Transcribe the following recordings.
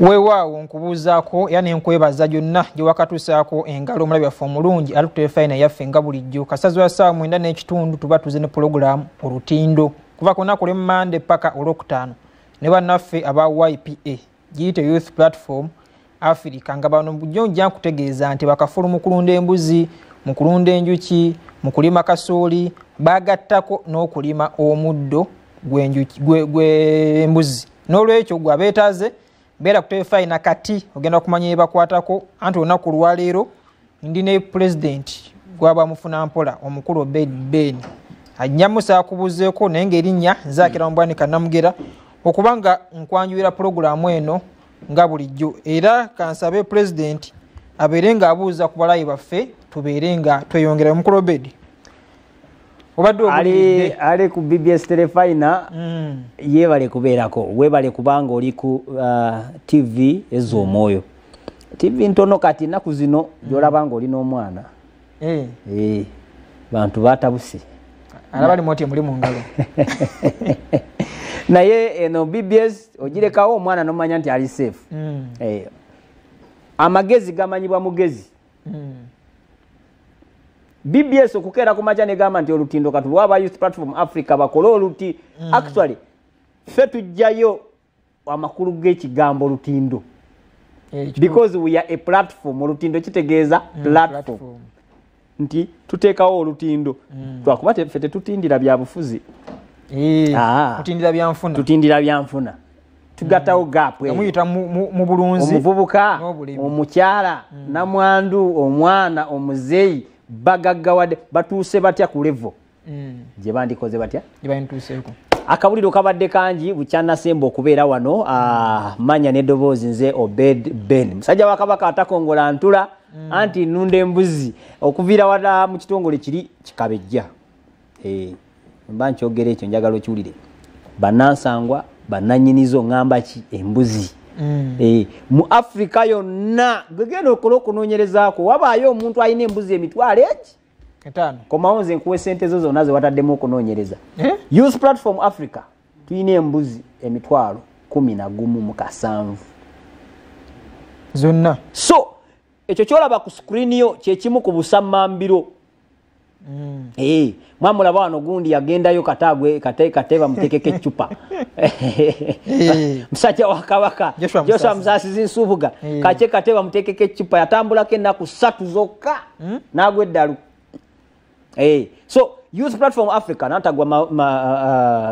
Weewaawo nkubuuzaako era ne nkwebaza gyonna gye wakatuusaako engalo omulabi waffe omulungi alutefayina yaffe nga bulijjo kasazi wa ssaawa 9:30 tuba tuze ne pulogulaamu olutindo kuva ku lunaku lwe Mande paka olwokutaano ne bannaffe aba YPA giyite Youth Platform Africa nga bano bujjo nja nkutegeeza nti bakafulu mu kulunda embuzi mu kulunda enjuki mu kulima kasooli baagattako n'okulima omuddo gw'embuzi n'olwekyo gwe abeetaaze bera kutefayina kati ogenda kumanya ebakwatako anti olunaku lwaleero ndi ne president gwaba mufuna mpola omukulu Ben ajjamusa akubuzeeko naye ng'erinnya Nzaakira Mbwanika Namugera okubanga nkwanjulira pulogulaamu eno nga bulijjo era kansabe president abeere ng'abuuza ku balayi baffe tubeere nga tweyongera omukulu Bedi ali ku BBS Telefayina yebale kubeerako webale kubanga oli ku TV ez'omwoyo TV ntono kati naku zino gyolabanga oli n'omwana bantu batabuse alabali moti muli mu ngalo naye eno BBS ogirekawo omwana nomanya nti ali safe amagezi gamanyibwa mugezi BBS okukera ku macha ne gamba nti olutindo katu waba Youth Platform Africa bakole oluti actually fe tujjayo amakulu g'ekigambo olutindo because we are a platform olutindo kitegeeza platform nti tuteekawo olutindo twakuba fe tetutindira bya bufuzi tutindira byanfuna tugattawo gap amuyita mu bulunzi omuvubuka omukyala namwandu omwana omuzeyi bagaggawadde batuuse batya ku level gye bandikoze batya akabuliro kabadde kangi bukyanasemba okubeera wano manya n'eddoboozi nze Obed Ben musajja wa Kabaka atakongola ntula anti nnunda embuzi okuviira wala mu kitongole kiri kikabejja mba nkyogera ekyo njagala okiwulire bannansangwa bannannyinizo ngamba ki embuzi mu Afrika yonna gegenda okola okunoonyerezaako wabaayo omuntu alina embuzi emitwalo eki 5 komawo nze nkuwe sente zo zonna ze wataddemu okunoonyereza Youth Platform Africa tulina embuzi emitwalo 11,700 zonna so ekyo kyolaba ku screen yo kyekimu ku busammambiro mwamulaba wano gundi yagendayo kateba mutekeke ecupa musajja wa Kabaka Joshua Musasizi Nsubuga kateba mutekeke ecupa yatambulako ennaku 3 zokka n'agwa eddalu so Youth Platform Africa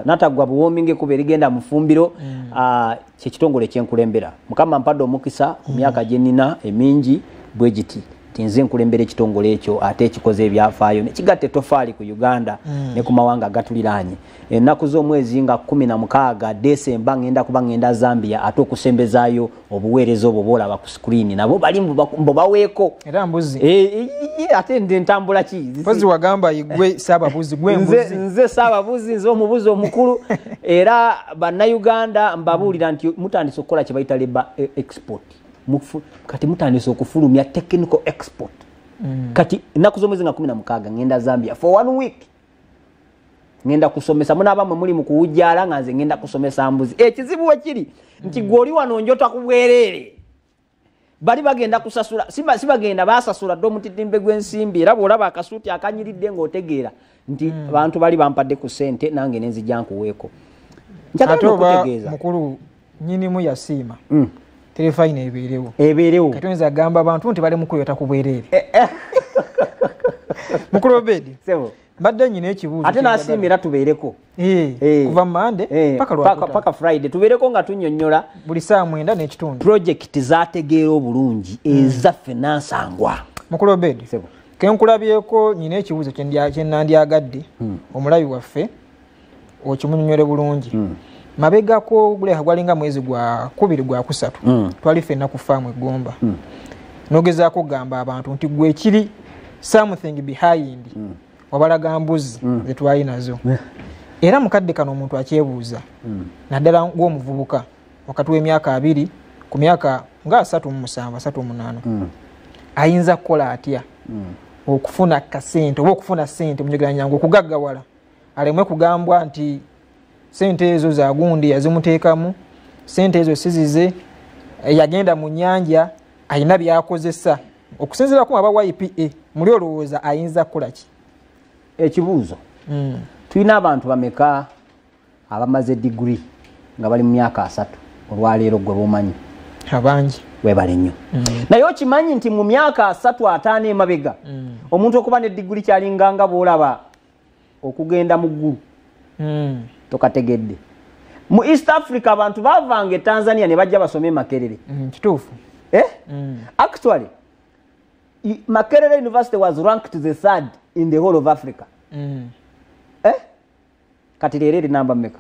natagwa buwoominge kuba erigenda mufumbiro kyekitongole kyenkulembera mukama mpadde omukisa ku myaka gye nnina emingi bwe giti tinze nkulembera ekitongole ekyo ate ekikoze ebyafaayo nekigatta ettofaali ku Uganda ne ku mawanga agatuliraanye ennaku z'omwezi nga 16 Desemba ngenda kuba ngenda Zambia ate okusembezaayo obuweereza obwo bwolaba ku screen nabo bali mbubaweeko era mbuzi ate nde ntambula ki pozi wagamba igwe saababuzi gwe mbuzi nze saababuzi nze omubuzi omukulu era bannayuganda mbabuulira nti mutandise okukola kye bayita labor export kati mutandise okufulumya technical export kati ennaku z'omwezi nga 16 ngenda Zambia for 1 week ngenda kusomesa munabamwe muli mu kuwujjala nga nze ngenda kusomesa mbuzi ekizibu wekiri nti gwoli wano njota kubwerere bali bagenda kusasula sibagenda basasula ddo mutitimbe gw'ensimbi era bwolaba akasuuti akanyiridde ng'otegeera nti abantu bali bampadde ku sente nange nenzijja nkuweeko njagala okutegeeza mukulu nyinimu yasiima Telefayina ebeerewo katonza agamba abantu nti bali mukuyota ku bwereere mukulu Obedi mbadde nyina ekibuuzo ate nasiimira tubeereko kuva Mande paka Friday tubeereko nga tunnyonnyola buli saa 9:30 project zaategeera obulungi ezaffe nansangwa mukulu Obedi kenkulabyeko nyina ekibuuzo kyennandyagadde omulabi waffe okimunnyonnyola bulungi mabegako guleka gwalinga mwezi gwa 2 gwa 3 twali fenna ku faamu Egomba nogezaako gamba abantu nti gwe kiri something behind wabalaga mbuzi zetwali nazo era mukadde kano omuntu akyebuuza naddala ng'omuvubuka wakati w'emyaka 2 ku myaka nga 37 38 ayinza kukola atya okufuna kasente oba okufuna sente munyegeranyangu okugaggawala alemwe kugambwa nti sente ezo za gundi yazimuteekamu sente ezo sizize yagenda mu nnyanja alina byakozesa okusinziira ku aba YPA muli olowooza ayinza kukola ki? Ekibuuzo tulina abantu bameka abamaze degree nga bali mu myaka 3 olwaleero gwe bomanyi abangi webale nnyo naye okimanyi nti mu myaka 3-5 emabega omuntu okuba ne degree kyalinganga boolaba okugenda mu ggulu tokategedde. Mu East Africa abantu bavanga Tanzania ne bajja basome Makerere. Kituufu. Actually Makerere University was ranked the 3rd in the whole of Africa. Kati leero namba mmeka?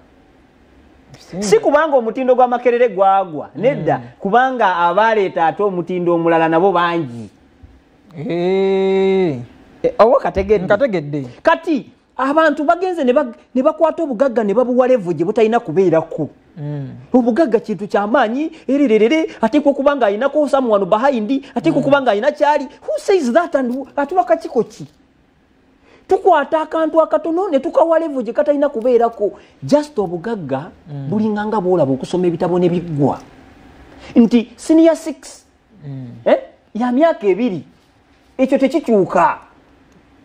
Si kubanga omutindo gwa Makerere gwagwa nedda kubanga abaleeta ate omutindo omulala nabo bangi. Owo kategedde. Kati abantu bagenze ne bakwata obugagga ne babuwalevu gye butalina kubeerako. Obugagga kintu kyamaanyi ererere ate ko kubanga ayinako someone behind ate ko kubanga ayina kyali. Who says that and atuwaka kiko ki? Tukwata akantu akatono ne tukawalevu gye katalina kubeerako. Just obugagga bulinganga boolaba okusoma ebitabo ne biggwa. Nti senior 6 ya myaka 2 ekyo tekikyuka.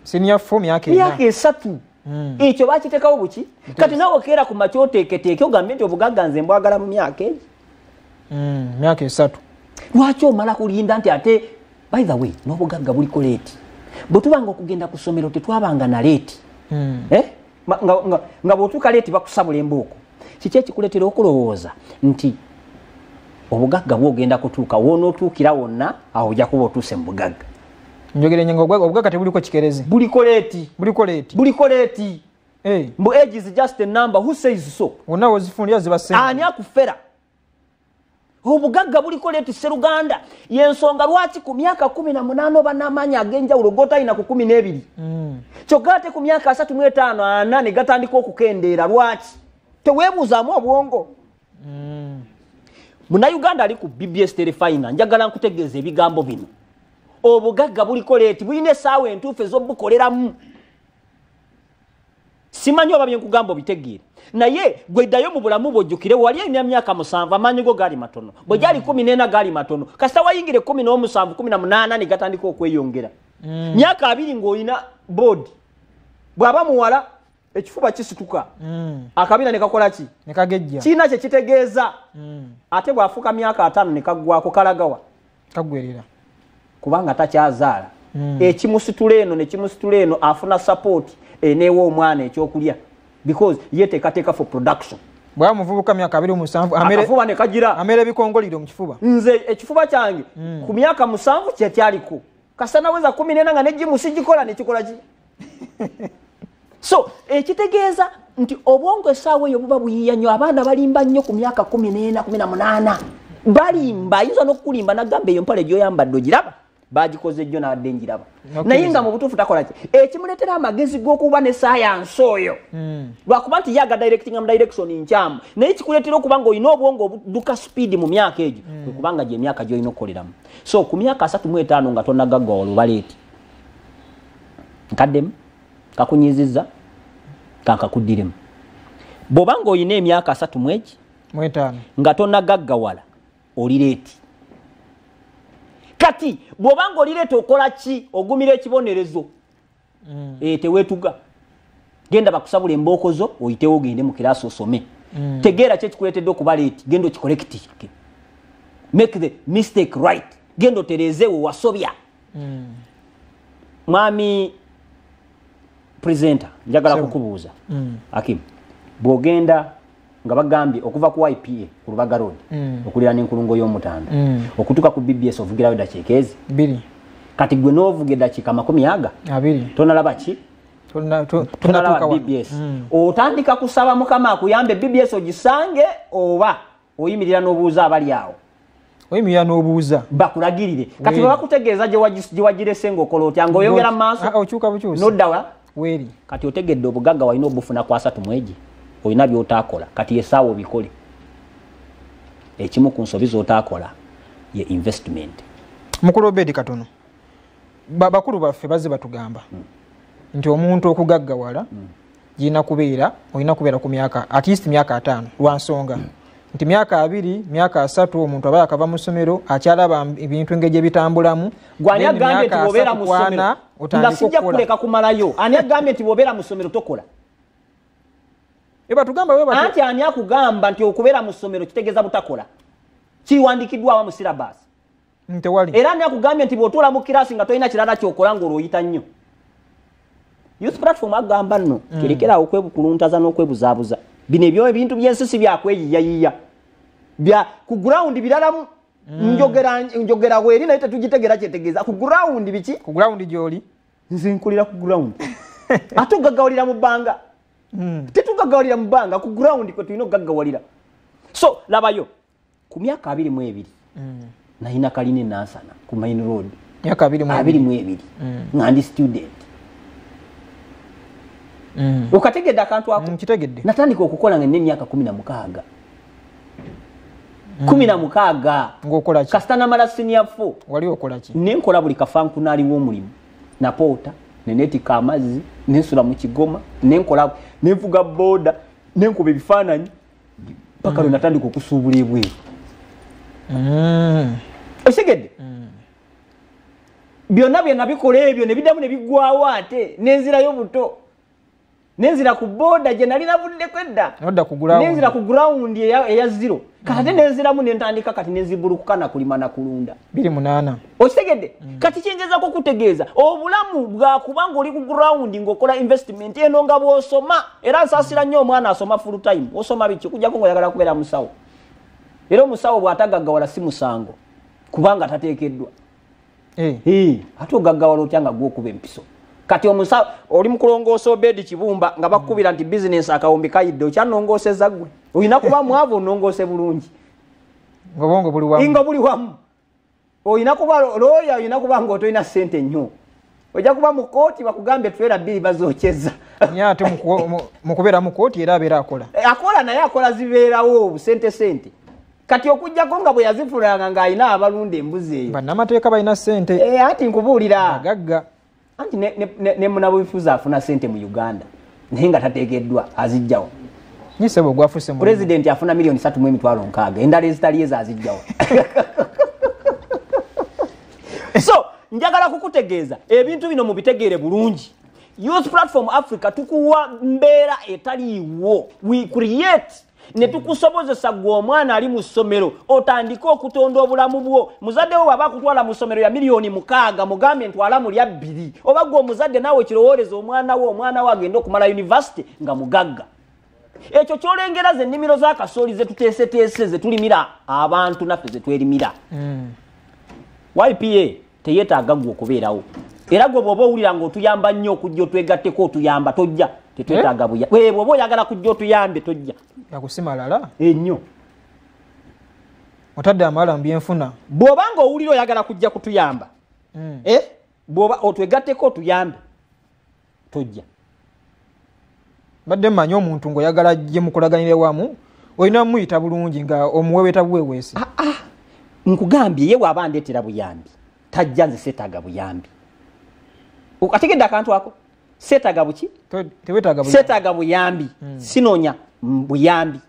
Senior 4 myaka 3 ekyo bakitekawo buki kati nawe keera ku makyoteeketeeke ogambye nti obugagga nze mbwagala mu myaka egi myaka 3 lwaki omala kulinda nti ate by the way n'obugagga buliko leeti bwe tubanga okugenda ku ssomero tetwabanga na leeti nga bw'otuuka leeti bakusabula embooko kiki ekikuleetera okulowooza nti obugagga bwogenda kutuuka wonootuukira wonna awo ojja kuba otuuse mu bugagga. Njogere nyengo obugagga tebuliko kikerezi. Buliko leeti. Mbu age is just a number. Who says so? Wonna wozifundira zibasemba. Ani akufera. Obugagga buliko leeti Sseruganda. Yensonga lwaki ku myaka 18 banamanya agenjawulo gotayina ku 12. Kyogate ku myaka 35 ana ne gatandika okukendeera lwaki? Teweebuuzaamu obwongo. Muna Uganda ali ku BBS Telefina njagala nkutegeeza ebigambo bino. Obugagga buliko leeti buyina essaawa entuufu ez'obukoleramu. Simanyi oba bye nkugamba obitegeera. Naye gwe ddayo mu bulamu bw'ojjukire wali alina myaka 7 amaanyi go gaali matono. Bwe gyali 14 gaali matono. Kasita wayingire 17, 18 ne gatandika okweyongera. Myaka 2 ng'olina boodi. Bw'aba muwala ekifuba kisituka. Akabina ne kakola ki? Ne kagejja. Kiina kye kitegeeza. Ate bw'afuuka myaka 5 ne kaggwako kalagawa. Kagwerera. Kubanga takyazaala. Ekimusitula eno ne kimusitula eno afuna support eneewa omwana ekyokulya because ye teekateeka for production. Bwamuvubuka myaka 27 akafuba ne kagira amere ebikongoliro mu kifuba. Nze ekifuba kyange ku myaka 7 kyekyaliko kasita naweza 14 nga ne jimu sigikola ne kikola ki? So ekitegeeza nti obwongo essaawa eyo buba buyiiya nnyo abaana balimba nnyo ku myaka 14 18 balimba ayinza n'okukulimba nagamba eyo mpale gy'oyambadde ogiraba bagikoze jjo n'adde njiraba naye nga mu butuufu takola ki ekimuleetera amagezi g'okuba ne science oyo lwakuba nti yaga directing am direction nkyamu naye kikuleetera okuba nga olina obwongo obuduka speed mu myaka egyo kubanga gye emyaka gy'olina okukoleramu. So ku myaka 35 nga tonnagaggwa olubaleeti nkaddemu kakunyizizza kankakuddiremu bw'obanga olina emyaka 35 nga tonnagaggawala oli leeti. Kati bw'obanga oli leeta okola ki ogumira ekibonerezo teweetuga genda bakusabula embooko zo oyitewo ogende mu kiraasi osome tegeera ki ekikuleetedde okuba leeti genda okikolekitinge make the mistake right genda otereezeewo wasobya. Mwami presenter njagala kukubuuza Hakim bw'ogenda nga bagambye okuva ku YPA ku Lubaga Road okulira n'enkulungo y'omutanda okutuka ku BBS ovugirayo eddakiika ezi 2 kati gwe n'ovuga eddakiika 20 tonalaba ki? Tonalaba BBS. Otandika kusaba Mukama akuyambe BBS ogisange oba oyimirira n'obuuza abali awo? Oyimirira n'obuuza bakulagirire kati bwe bakutegeeza gye wagirese ng'okola otya ng'oyongera mu maaso okyuka bukyusi noddawa weeri kati otegedde obugagga walina obufuna ku 3 mwegi olina by'otaakola kati esaawa obikole. Ekimu ku nsobi z'otaakola ye investment. Mukulu Obedi katono bakulu baffe bazze batugamba nti omuntu okugaggawala olina kubeera ku myaka at least myaka 5 lwa nsonga nti myaka 2 myaka 3 omuntu aba yakava mu ssomero akyalaba ebintu ng'egye bitambulamu gwani agambye nti bw'obeera mu ssomero nga sijja kuleka kumalayo ani agambye nti bw'obeera mu ssomero tokola tugamba we anti ani akugamba nti okubeera mu ssomero kitegeeza butakola kiwandikiddwawa mu syllabus tewali era ani akugambye nti bw'otuula mu kirasi nga tolina kirala kyokola ng'olwoyita nnyo youth platform agamba nno kerekerawo okwebukuluntaza n'okwebuzaabuza bino ebyo ebintu by'ensisi byakweyiyayiya bya ku ground biralamu njogera weeri naye tetugitegera kyetegeeza ku ground biki ku ground gy'oli nze nkulira ku ground ate ogaggawalira mu bbanga tetugaggawalira mu bbanga ku ground kwe tulina okugaggawalira so labayo ku myaka 22 nalina kalina enansana ku main road myaka 22 nga ndi student ukategedde akantu ako kitegedde natandika okukola nga n'emyaka 16 16 ng'okola ki kasita namala senior 4 wali okola ki nenkola buli kafanku naaliwo omulimu napoota neneetika amazzi nensula mu kigoma nenkola nenvuga boda nenkuba ebifaananyi paka lwe natandika okusuubula ebweru okitegedde byonna bye nabikola ebyo ne biddamu ne biggwawo ate nenzirayo buto nenzira ku boda gye nali navuddeko edda nenzira ku ground eya zero kati nenziramu nentandika kati nenzibulukuka nakulima nakulunda 28 okitegedde kati kyengezako kutegeeza obulamu bwakubanga oli ku ground ng'okola investment eno nga bw'osoma era nsaasira nnyo omwana asoma full time osoma biki okujjako ng'oyagala kubeera musawo era omusawo bw'atagaggawala si musango kubanga tateekeddwa ate ogaggawala otya nga gw'okuba empiso kati omusawo oli mukulongoosa obedi kibumba nga bakubira nti business akawumbi kayidde okyanongooseza gwe olina kuba mwavu onongoose bulungi ngobongo buli wamu ingo buli wamu olina kuba looya olina kuba ng'otolina ssente nnyo ojja kuba mu kooti bakugambye twera bbiri bazokyeza ate mu kubeera mu kooti era abeera akola naye akola zibeerawo sente kati okujjako nga bwe yazifulanga ng'alina abalunda embuzi eyo bannamateeka balina ssente anti nkubuulira agagga anti ne munabufuzi afuna ssente mu Uganda naye nga tateekeddwa azijjawo nyisebo gwafuse mu president afuna milioni 3.6 endala ezitali ezo azijjawo so njagala kukutegeeza ebintu bino mubitegeere bulungi Youth Platform Africa tukuwa mbeera etaliiwo we create ne tukusobozesa gwe omwana ali mu ssomero otandika okutonda obulamu bwo muzadde wo baba kutwala mu ssomero ya milioni 6 mugambye ntwala mu lya 2 oba gwe omuzadde naawe kirowooleza omwana wo agenda okumala university nga mugagga ekyo kyolengera ze nnimiro za kasooli ze tuteeseteese ze tulimira abantu naffe ze twerimira YPA teyeetaaga gwe okubeerawo era gwe bw'oba owulira ng'otuyamba nnyo okujja otwegatteko otuyamba tojja tetwetaaga bw'oba oyagala kujja otuyambe tojja yakusimalala ennyo otadde amala mbyenfuna bw'oba ng'owulira oyagala kujja kutuyamba bw'oba otwegatteko otuyambe tojja badde mmanyi omuntu ng'oyagala gye mukulaganire wamu olina muyita bulungi nga omuweweeta buweweesi nkugambye ye bw'aba ndeetera buyambi tajja nze seetaaga buyambi ategedde akantu ako seetaaga buki seetaaga buyambi sinoonya buyambi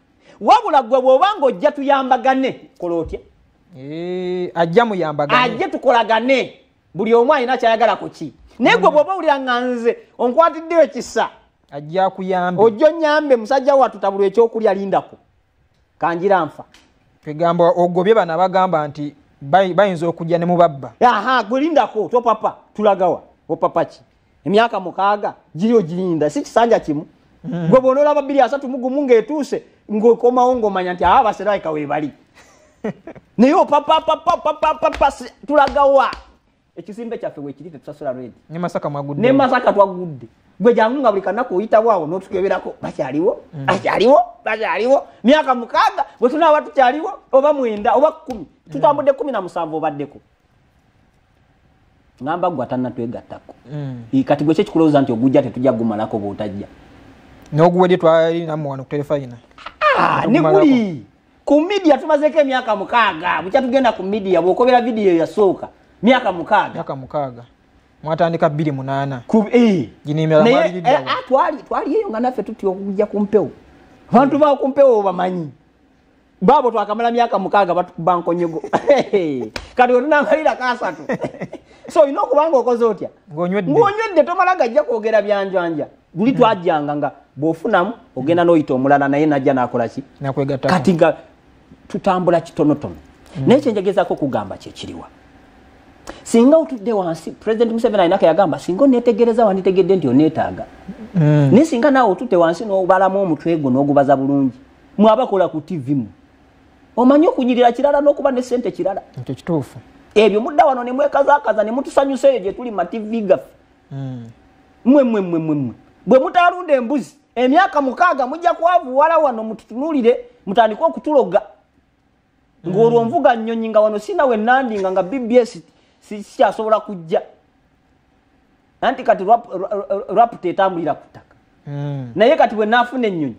wabula gwe bw'oba ng'ojja tuyambagane kola otya ajja muyambagane ajje tukolagane buli omu alina kyayagala ku ki naye gwe bw'oba owulira nga nze onkwatiddeyo ekisa ajja kuyambe ojjo nyambe musajja watutabulwa ekyokulya lindako kanjira nfa twegamba ogobye bano abagamba nti bayinza okujja ne mubabba gwe lindako topapa tulagawa opapa ki emyaka 6 giriyo girinda si kisanja kimu gwe bw'onoolaba 231 ng'etuuse ng'okomawo ng'omanya nti abaseraika weebali naye opapa tulagawa ekizimbe kyaffe weekiri tetusasula redi ne masaka twagudde gwe jangu nga buli kanaku oyitawo awo n'otukeberako bakyaliwo myaka 6 bwe tunaaba tukyaliwo oba 9 oba 10 tutambudde 17 obaddeko ngamba gwe atannatwegattako kati gwe kyekikulowooza nti ogujja tetujja gumalako bw'otajja n'oguwedde twali nammwe wano ku telefayina neguli ku midiya tumazeeko emyaka 6 bukya tugenda ku midiya bw'okobera vidiyo yasooka myaka 6 mwatandika 28 ginimira twali eyo nga naffe tutya okujja ku mpewo abantu ba ku mpewo bamanyi babo twakamala myaka mukaga batukuba nkonyogo kati otunangalira kasatu so ino kubanga okoze otya ngonywedde tomala gajja kwogera byanjanja buli twajjanga nga bw'ofunamu ogenda n'oyita omulala naye najja n'akola ki kati nga tutambula kitonotono naye kyenjagezaako okugamba kyekiriwa singa otudde wansi President Museveni ayinako yagamba singa oneetegereza wanditegedde nti oneetaaga naye singa naawe otudde wansi n'obalamu omutwe gwo n'ogubaza bulungi mwabakola ku TV mu omanyi okunyirira kirala n'okuba ne ssente kirala ekyo kituufu ebyo mudda wano ne mwekazaakaza ne mutusanyuseeyo gye tuli ma-TV gaffe mwe bwe mutalunda embuzi emyaka 6 mujja kwavuwala wano mututunuulire mutandike okutuloga ng'olwo nvuga nnyonyi nga wano sinawe nandinga nga BBS sikyasobola kujja anti kati raputa etambulira ku ttaka naye kati bwe naafuna ennyonyi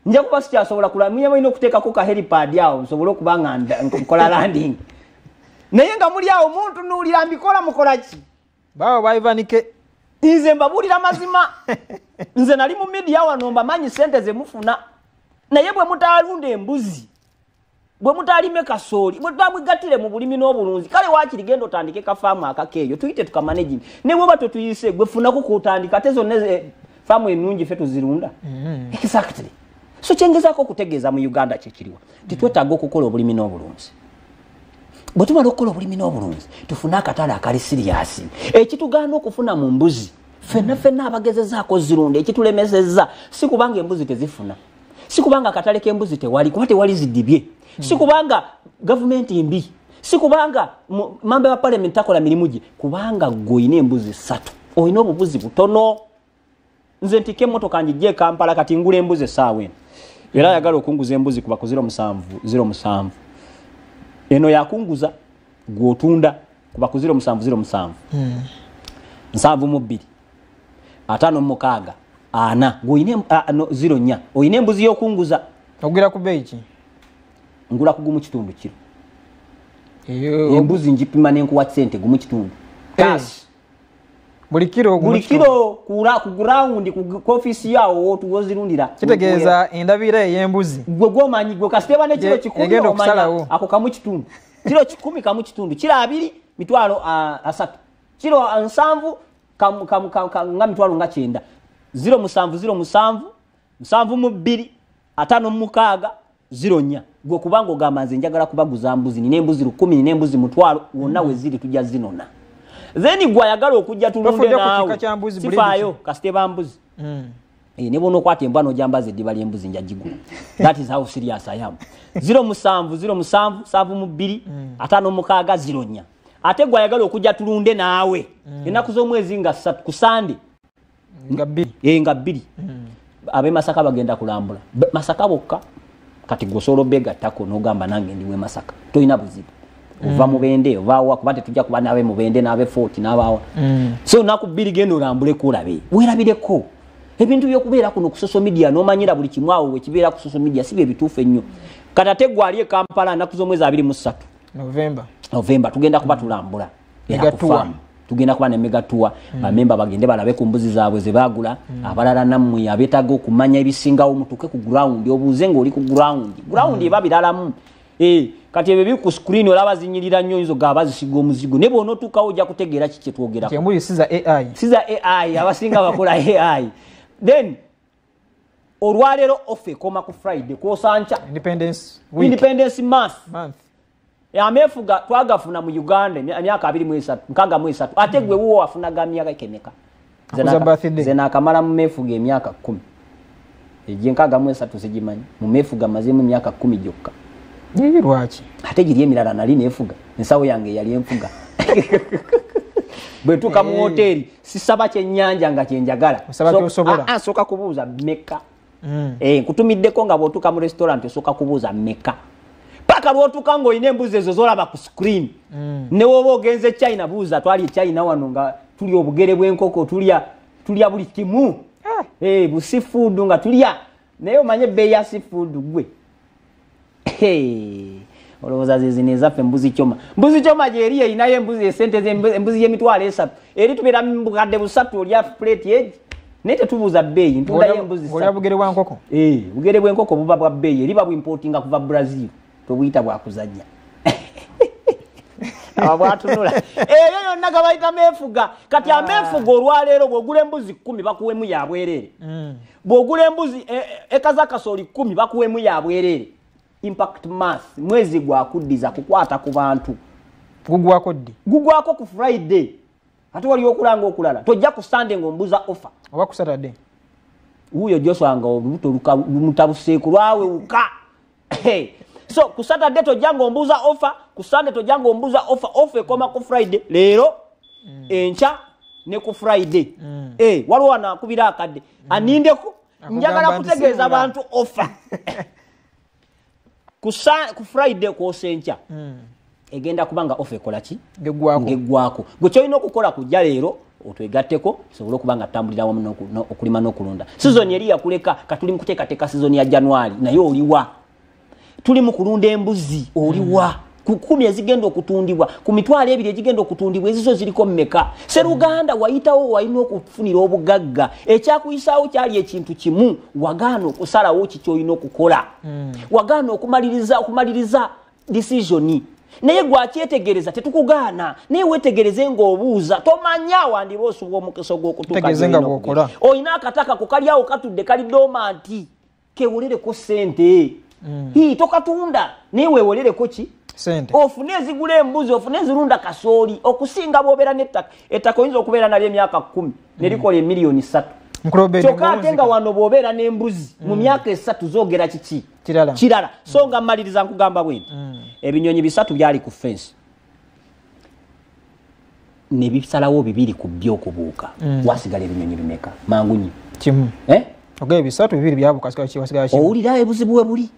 nja kuba sikyasobola kulamya balina okuteekako ka helipad awo nsobole okuba nga nkola landing naye nga muli awo muntu nuulira mbikola mukola ki bawo baivanike nze mbabuulira mazima nze nali mu media wano mbamanyi ssente ze mufuna naye bwe mutalunda embuzi bwe mutalime kasooli bwe tutamwigattire mu bulimi n'obulunzi kale waakiri genda otandike kafaamu akakeeyo tuyite tukamanaging ne bwe bato tuyise gwe funako kutandika ate zonna faamu ennungi ffe tuzirunda exactly so kyengezaako okutegeeza mu Uganda kyekiriwa titwetaaga okukola obulimi n'obulunzi bwe tumala okukola obulimi n'obulunzi tufune akatale akali siriyasi ekitugaana okufuna mu mbuzi ffenna abagezezaako zirunda ekitulemesezza si kubanga embuzi tezifuna si kubanga akatale k'embuzi tewali kuba tewali ziddibye si kubanga gavumenti mbi si kubanga member wa parliament akola mirimu gye kubanga gwoyina embuzi 3 oyina obubuzi butono nze ntike emmotoka njijje Kampala kati ngula embuzi essaawa eno era yagala okunguza embuzi kuba ku 0707 eno yakunguza gwotunda kuba ku 0707 7 5 4 gwoyina 04 oyina embuzi y'okunguza ogula ku beyi ki ngula ku gumu kitundu kiro embuzi njipima n'enkuwa sente gumu kitundu cash buli kiro kula ku ground ku office yawo otuwozirundira kitegeeza endabira ey'embuzi gwe gomanyi gwe kasiteba ne kiro 10 omanya ako kamu kitundu kiro 10 kamu kitundu kiro 2 mitwalo 3 kiro 7 nga mitwalo nga 9 0707 7 5 04 gwe kubanga ogamba nze njagala kubaguza mbuzi nina embuzi 10 nina embuzi mutwalo wonna we ziri tujja zinona then gwe ayagala okujja tulunde naawe sifaayo kasiteba mbuzi ne bono okwata embwa n'ojambaza eddiba ly'embuzi njagigula that is how serious I am 0707 7 5 04 ate gwe ayagala okujja tulunde naawe ennaku z'omwezi nga 3 ku Sunday nga 2 abe Masaka bagenda kulambula Masaka bokka kati gosolo bega tako n'ogamba nange ndiwe Masaka toyina buzibu ova mubende ovaawa kuba tetujja kuba nabe mubende nabe Fort n'abaawa so naku 2 genda olambule kulabe weerabireko ebintu byokubeera kuno ku social media n'omanyira buli kimu awo wekibeera ku social media si bye bituufu ennyo kati ate gwali e Kampala ennaku z'omwezi 23 November tugenda kuba tulambula tugenda kuba ne mega tour bamemba bagende balabe ku mbuzi zaabwe ze bagula abalala nammwe abetaaga okumanya ebisingawo mutuke ku ground obuuze ng'oli ku ground eba biralamu kati ebyo biri ku screen olaba zinyirira nnyo izo gaba zisiga omuzigo ne bw'onootuukawo ojja kutegeera kiki kye twogerako embuzi siza AI abasinga bakola AI then olwaleero off ekoma ku Friday kwosanca Independence Month amefuga twagafuna mu Uganda emyaka 23 ate gwe wuwo wafunaga myaka kemeka zena akamala mu mefuga emyaka 10 ejjenkaga mu 3 sigimanyi mu mefuga mazemu myaka 10 jokka lwaki ate giri emirala nali nefuga ensawo yange yali enfuga bwe tuka mu hoteli sisaba kyennyanja nga kyenjagala soka kubuuza meka nkutumiddeko nga bw'otuka mu restaurant osoka kubuuza meka paka lwotuka ng'olina embuzi ezo zolaba ku screen ne woba ogenze China buuza twali China wano nga tulya obugere bw'enkoko tulya buli kimu busifood nga tulya naye omanye ebbeeyi ya seafood gwe olowooza zezino ezaffe mbuzi kyoma gyeri erinayo embuzi esente embuzi y'emitwalo 3 eri tubeera mubukadde 3 olya plate egi nete tubuza beyi ntunda y'embuzi ola bugere bwa nkoko bugere bwa nkoko buba bwa beyi liba bwimportinga kuva Brazil tobuyita bwa kuzanya abatunula eyo yonna gabayita mefuga kati amefuga olwaleero bwogula embuzi 10 bakuwemu yabwerere bwogula embuzi ekaza kasoli 10 bakuwemu yabwerere impact mass mwezi gwakuddiza kukwata ku bantu gugwako ku Friday ate wali okulanga okulala tojja ku Sunday ngombuza offer oba ku Saturday uyo joswanga obuto lumutabuseeku lwawe uka so ku Saturday tojja ngombuza offer ku Sunday tojja ngombuza offer ekoma ku Friday leero encha ne ku Friday waliwo anakubira akadde anindeko njagala kutegeeza abantu offer ku Friday ko sencha egenda kubanga offer ekola ki ngegwako gwe kyoyina okukola kujja leero otwegatteko sobola okubanga tambulira wamu okulima n'okulunda season yali yakuleka katuli mu kuteekateeka season ya January naye oliwa tuli mu kulunda embuzi oliwa ku 10 ezigenda okutundibwa ku mitwalo 2 ezigenda okutundibwa ezizo ziriko mmeka Seruganda wayitawo wayina okufunira obugagga ekyakuyisaawo kyali ekintu kimu wagaana okusalawo kikyoyina okukola wagaana okumaliriza decision naye gwakyetegereza tetukugaana naye wetegereze ng'obuuza tomanya wandiba osuubwa omukeso gw'okutuka oyina akataka kukalyawo katudde kali domanti kewolereko sente tokatunda naye weewolereko ki sente ofune ezigula embuzi ofune ezirunda kasooli okusinga bw'obeera n'ettaka ettaka oyinza okubeera nalyo emyaka 10 nerikola emiliyoni 3 kyokka ate nga wano bw'obeera n'embuzi mu myaka 3 zoogera kiki kirala so nga mmaliriza nkugamba bwenti ebinyonyi 3 byali ku fence ne bisalawo 2 ku by'okubuuka wasigala ebinyonyi bimeka mangunyi kimu okay 3 2 byabuuka wasigala kimu owulira ebuzibu we buli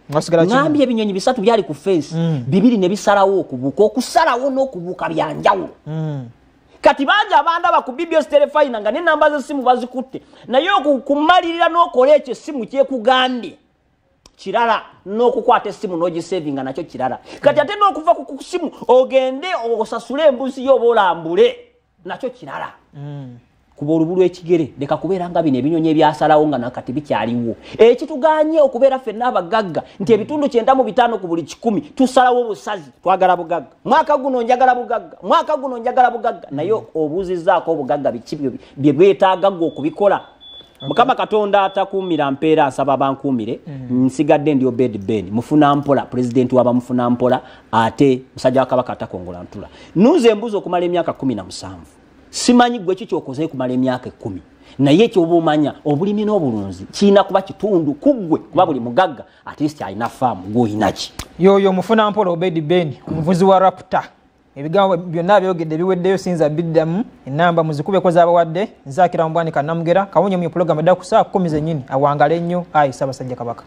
ngambye ebinyonyi 3 byali ku fence 2 ne bisalawo okubuuka okusalawo n'okubuuka byanjawulo kati banja abandaba ku BBS telefine nga n'enamba z'essimu bazikutte naye okumalirira n'okola ekyo essimu kyekugambye kirala n'okukwata essimu n'ogisavinga nakyo kirala kati ate n'okuva ku ssimu ogende osasule embuzi yo olambule nakyo kirala kuba olubulu ekigere leka kubeera nga bino ebinyonyi ebyasalawo nga nakati bikyaliwo ekituganye okubeera ffenna abagagga nti ebitundu 95 ku buli 10 tusalawo busazi twagala bugagga mwaka guno njagala bugagga naye obuuzizzaako obugagga biki bye bwetaaga gwe okubikola Mukama Katonda atakuumira mpeera asaba bankuumire nsigadde ndio bed ben mufuna mpola president waba mufuna mpola ate musajja wa Kabaka atakongola ntula nuze embuzo okumala emyaka 17 simanyi gwe kikyokoze kumala emyaka 10 naye kyobumanya obulimi n'obulunzi kina kuba kitundu kugwe kuba buli mugagga at least alina farm goyinaki yoyo mufuna mpola obedi ben omuvuzi wa Raptor ebigambo byonna byogedde biweddeyo sinza biddamu enamba muzikube ko z'abawadde nzakira mbwani kanamugera kawunye mu program edda ku saa 10 zennyini awangale nnyo ayi Ssaabasajja Kabaka.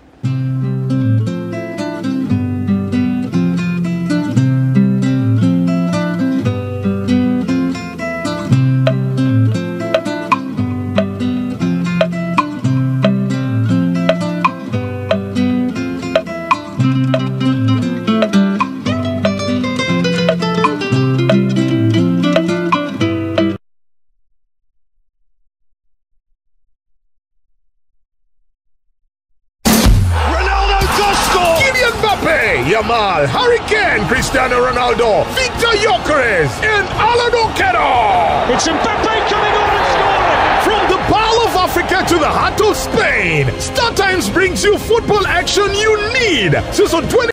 Yamal, Harry Kane, Cristiano Ronaldo, Victor Gyökeres, and Alan Onkeno. It's Mbappe coming on and scoring. From the Pearl of Africa to the heart of Spain, StarTimes brings you football action you need. Season 20.